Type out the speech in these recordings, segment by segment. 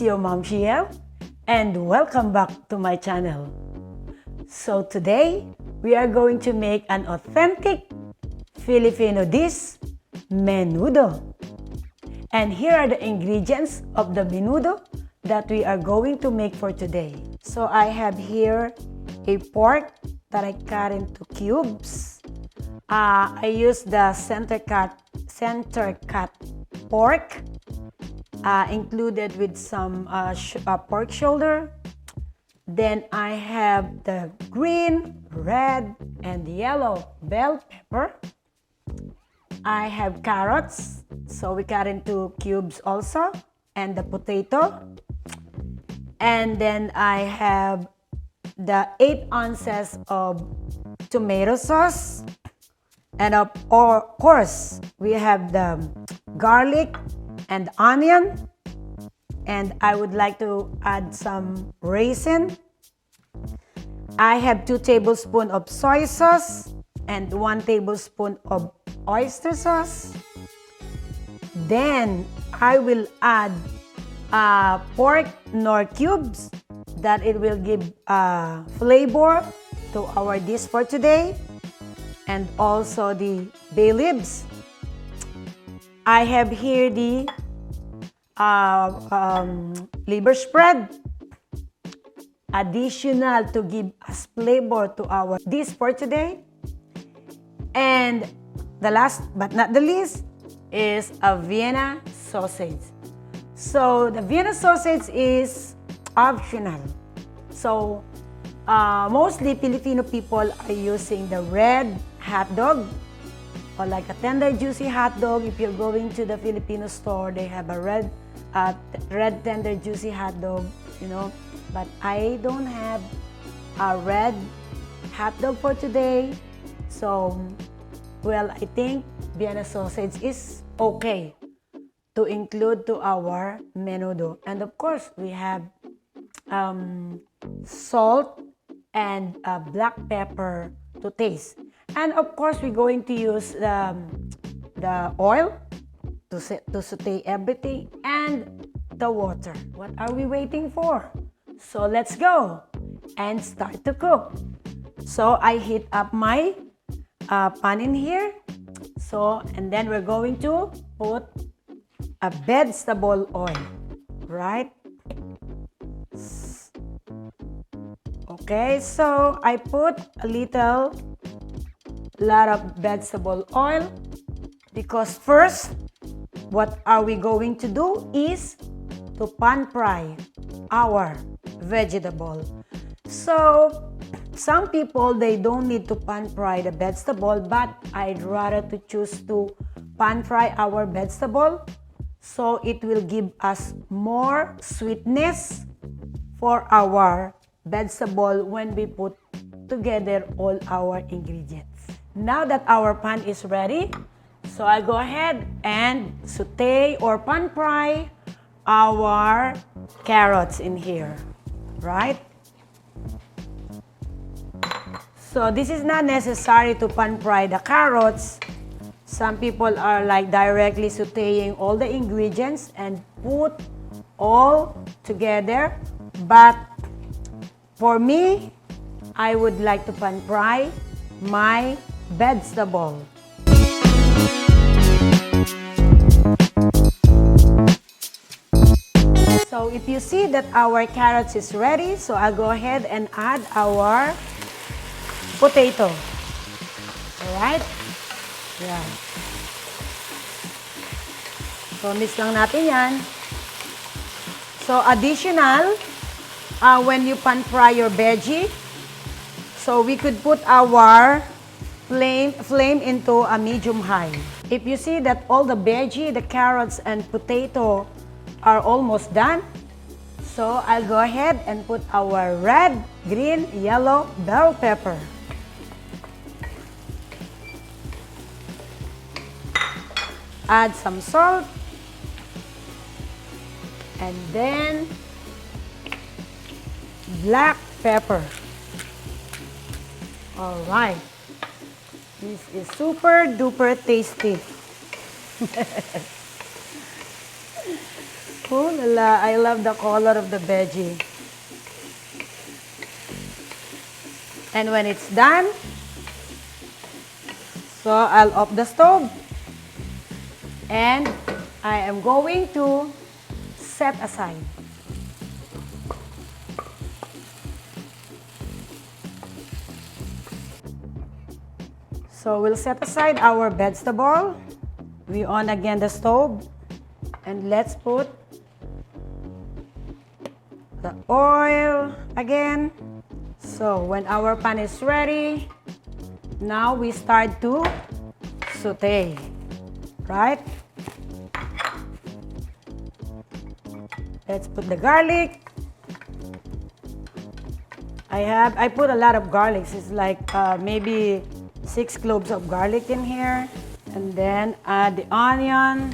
is your Mom Shiel, and welcome back to my channel. So today, we are going to make an authentic Filipino dish, menudo. And here are the ingredients of the menudo that we are going to make for today. So I have here a pork that I cut into cubes. I use the center cut pork, included with some pork shoulder. Then I have the green, red, and yellow bell pepper. I have carrots, so we cut into cubes also, and the potato. And then I have the 8 ounces of tomato sauce. And of course, we have the garlic and onion. And I would like to add some raisin. I have 2 tablespoons of soy sauce and 1 tablespoon of oyster sauce. Then I will add pork knorr cubes that it will give flavor to our dish for today. And also the bay leaves. I have here the liver spread, additional to give us flavor to our dish for today. And the last but not the least is a Vienna sausage. So the Vienna sausage is optional. So mostly Filipino people are using the red hot dog, or like a tender juicy hot dog. If you're going to the Filipino store, they have a red tender juicy hot dog, you know. But I don't have a red hot dog for today. So, well, I think Vienna sausage is okay to include to our menudo. And of course, we have salt and black pepper to taste. And of course, we're going to use the oil to saute everything and the water. What are we waiting for? So let's go and start to cook. So I heat up my pan in here. So, and then we're going to put a vegetable oil, right? Okay, so I put a lot of vegetable oil, because first, what are we going to do is to pan fry our vegetable. So some people, they don't need to pan fry the vegetable, but I'd rather to choose to pan fry our vegetable, so it will give us more sweetness for our vegetable when we put together all our ingredients. Now that our pan is ready, so I go ahead and saute or pan fry our carrots in here, right? So this is not necessary to pan fry the carrots. Some people are like directly sauteing all the ingredients and put all together. But for me, I would like to pan fry my vegetable. So if you see that our carrots is ready, so I'll go ahead and add our potato. Alright? Yeah. So mix lang natin yan. So additional, when you pan fry your veggie, so we could put our flame into a medium high. If you see that all the veggie, the carrots and potato are almost done, so I'll go ahead and put our red, green, yellow bell pepper. Add some salt, and then black pepper. All right. This is super duper tasty. Oh la la, I love the color of the veggie. And when it's done, so I'll off the stove. And I am going to set aside. So we'll set aside our vegetable. We on again the stove. And let's put the oil again. So when our pan is ready, now we start to saute, right? Let's put the garlic. I put a lot of garlic. It's like maybe 6 cloves of garlic in here. And then add the onion.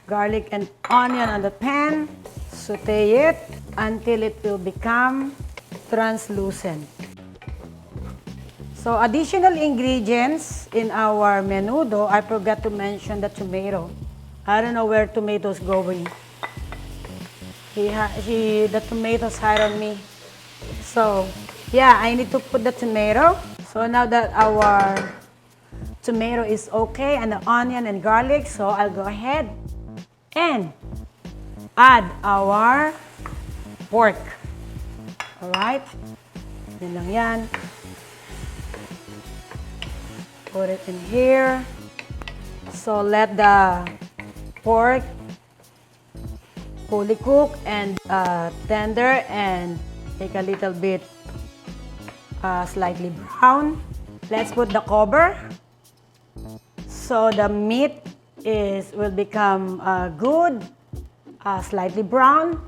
Garlic and onion on the pan. Saute it until it will become translucent. So additional ingredients in our menudo, I forgot to mention the tomato. I don't know where tomatoes going. The tomatoes hide on me. So yeah, I need to put the tomato. So now that our tomato is okay and the onion and garlic, so I'll go ahead and add our pork. Alright? Yan lang yan. Put it in here. So let the pork fully cook and tender and take a little bit slightly brown. Let's put the cover. So the meat will become good, slightly brown.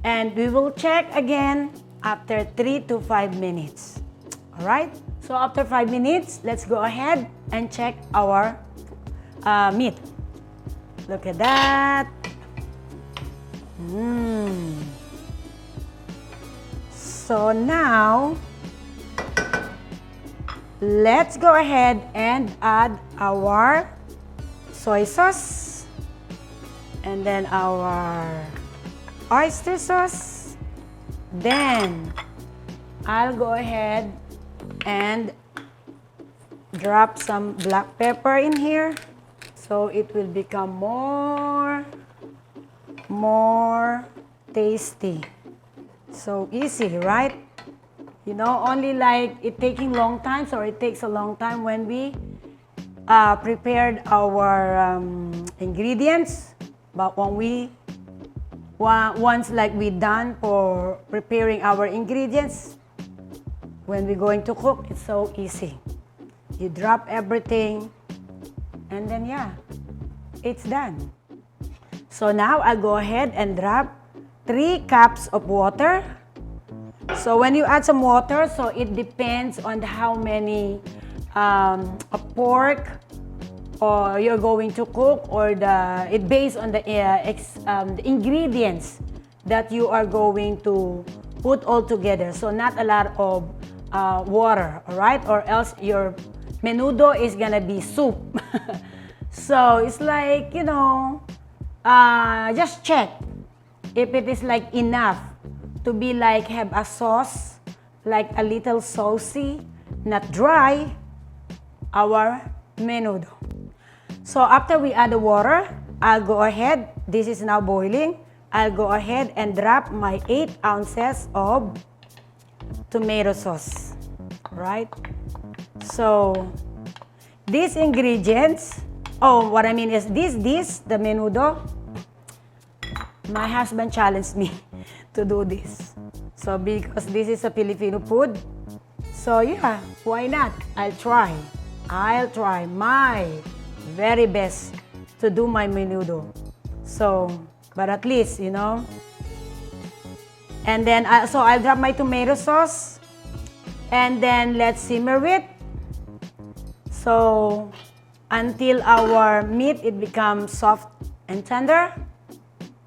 And we will check again after 3 to 5 minutes. Alright? So after 5 minutes, let's go ahead and check our meat. Look at that. So now, let's go ahead and add our soy sauce and then our oyster sauce. Then I'll go ahead and drop some black pepper in here so it will become more tasty. So easy, right? You know, only like it taking long time, so it takes a long time when we prepared our ingredients. But when once like we done for preparing our ingredients, when we're going to cook, it's so easy. You drop everything and then yeah, it's done. So now I'll go ahead and drop 3 cups of water. So when you add some water, so it depends on how many pork or you're going to cook, or it based on the ingredients that you are going to put all together. So not a lot of water, all right? Or else your menudo is gonna be soup. So it's like, you know, just check if it is like enough to be like have a sauce, like a little saucy, not dry, our menudo. So after we add the water, I'll go ahead, this is now boiling, I'll go ahead and drop my 8 ounces of tomato sauce, right? So these ingredients, what I mean is this, the menudo, my husband challenged me to do this. So because this is a Filipino food, so yeah, why not? I'll try my very best to do my menudo. So, but at least, you know. And then, so I'll drop my tomato sauce. And then let's simmer it. So, until our meat, it becomes soft and tender.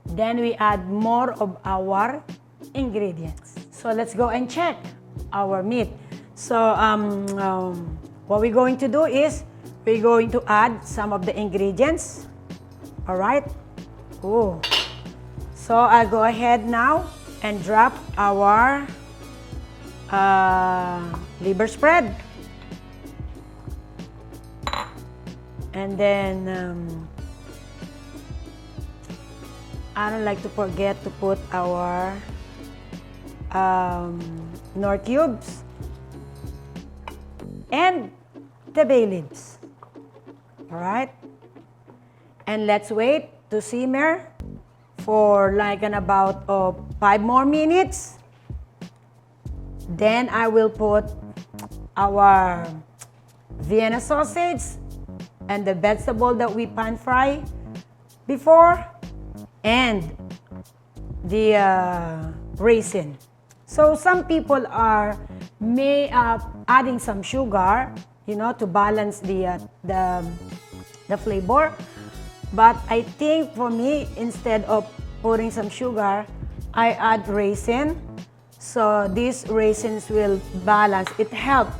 Then we add more of our ingredients. So let's go and check our meat. So what we're going to do is we're going to add some of the ingredients. All right. Oh. So I'll go ahead now and drop our liver spread. And then I don't like to forget to put our knorr cubes and the bay leaves. Alright? And let's wait to simmer for like about 5 more minutes. Then I will put our Vienna sausage and the vegetable that we pan fry before and the raisin. So some people are adding some sugar, you know, to balance the flavor. But I think for me, instead of putting some sugar, I add raisin. So these raisins will balance. It helps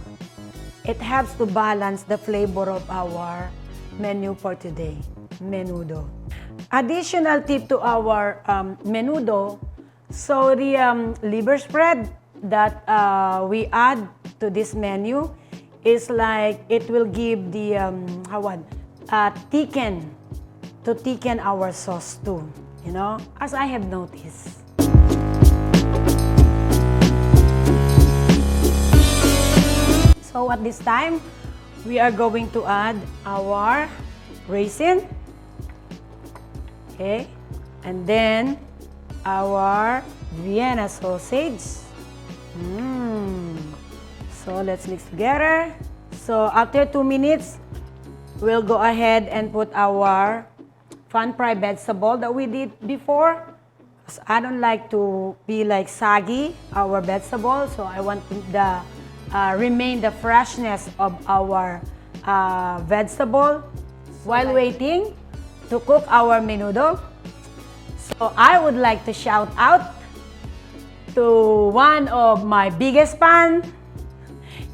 to balance the flavor of our menu for today, menudo. Additional tip to our menudo, so the liver spread that we add to this menu is like it will give the thicken our sauce too, you know, as I have noticed. So at this time, we are going to add our raisin, okay, and then our Vienna sausage. So let's mix together. So after 2 minutes, we'll go ahead and put our pan-fried vegetable that we did before. Because I don't like to be like saggy, our vegetable, so I want the remain the freshness of our vegetable while waiting to cook our menudo. So I would like to shout out to one of my biggest fans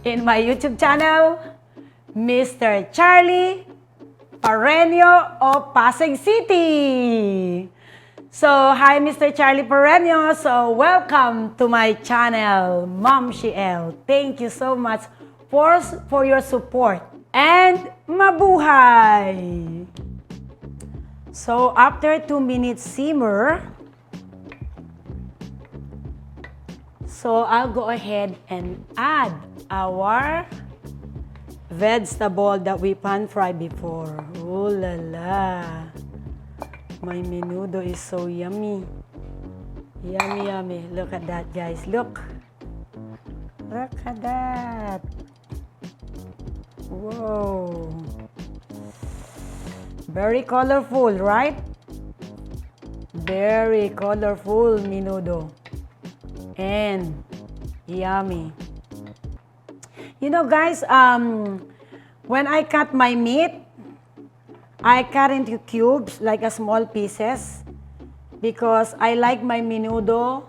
in my YouTube channel, Mr. Charlie Pareño of Pasig City. So, hi Mr. Charlie Pareño. So, welcome to my channel, Ma'am Shiel. Thank you so much for your support. And mabuhay! So, after 2 minutes simmer, so I'll go ahead and add our vegetable that we pan-fried before. Oh la la! My menudo is so yummy. Yummy, yummy. Look at that, guys. Look. Look at that. Whoa. Very colorful, right? Very colorful menudo. And yummy. You know, guys, when I cut my meat, I cut into cubes, like a small pieces, because I like my menudo.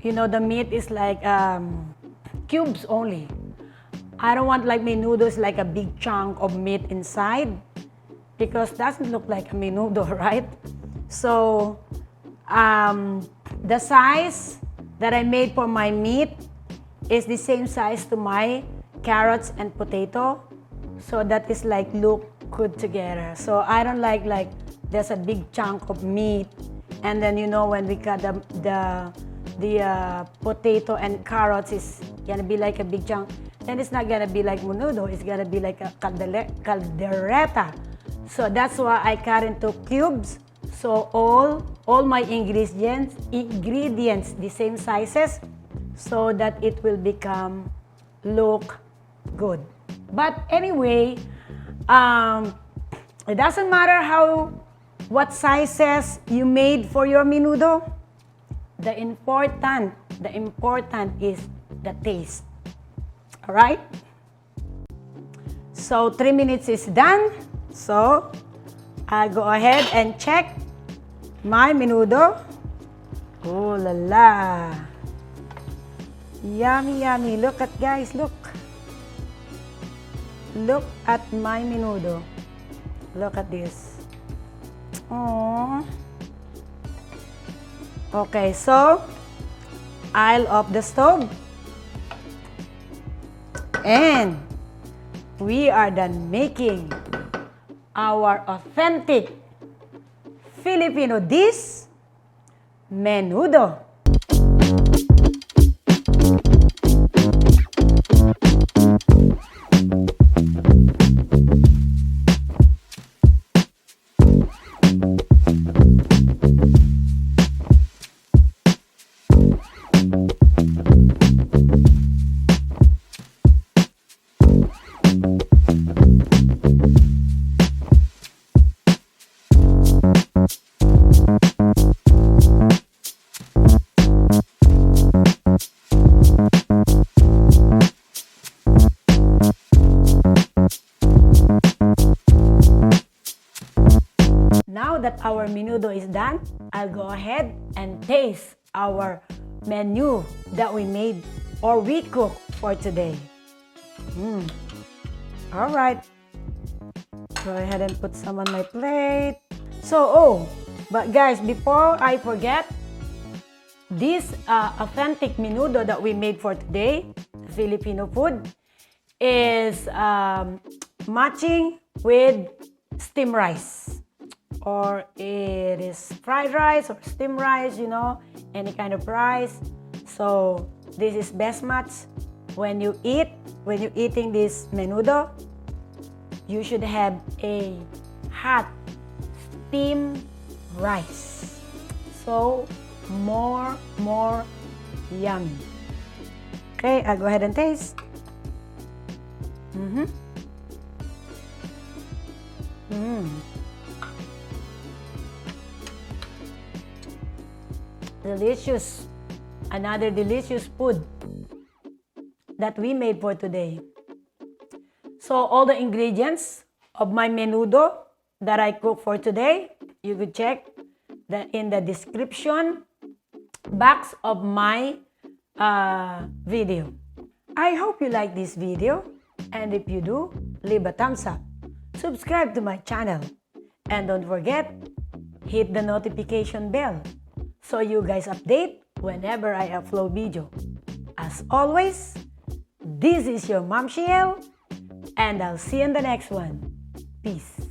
You know, the meat is like cubes only. I don't want like menudo is like a big chunk of meat inside, because it doesn't look like a menudo, right? So, the size that I made for my meat is the same size to my carrots and potato. So that is like look good together. So I don't like there's a big chunk of meat, and then you know when we cut the potato and carrots is gonna be like a big chunk. Then it's not gonna be like menudo. It's gonna be like a caldereta. So that's why I cut into cubes. So all my ingredients the same sizes, so that it will become look good. But anyway, it doesn't matter what sizes you made for your menudo. The important is the taste. All right? So 3 minutes is done. So I go ahead and check my menudo. Oh la la. Yummy, yummy. Look at, guys, look. Look at my menudo. Look at this. Oh. Okay, so I'll off the stove. And we are done making our authentic Filipino dish, menudo. Now that our menudo is done, I'll go ahead and taste our menu that we made or we cooked for today. All right. Go ahead and put some on my plate. But guys, before I forget, this authentic menudo that we made for today, Filipino food, is matching with steamed rice. Or it is fried rice or steamed rice, you know, any kind of rice. So this is best match when you're eating this menudo. You should have a hot steamed rice. So more yummy. Okay, I'll go ahead and taste. Delicious. Another delicious food that we made for today. So all the ingredients of my menudo that I cooked for today, you could check in the description box of my video. I hope you like this video, and if you do, leave a thumbs up. Subscribe to my channel, and don't forget, hit the notification bell so you guys update whenever I upload video. As always, this is your Mom Shiel, and I'll see you in the next one. Peace.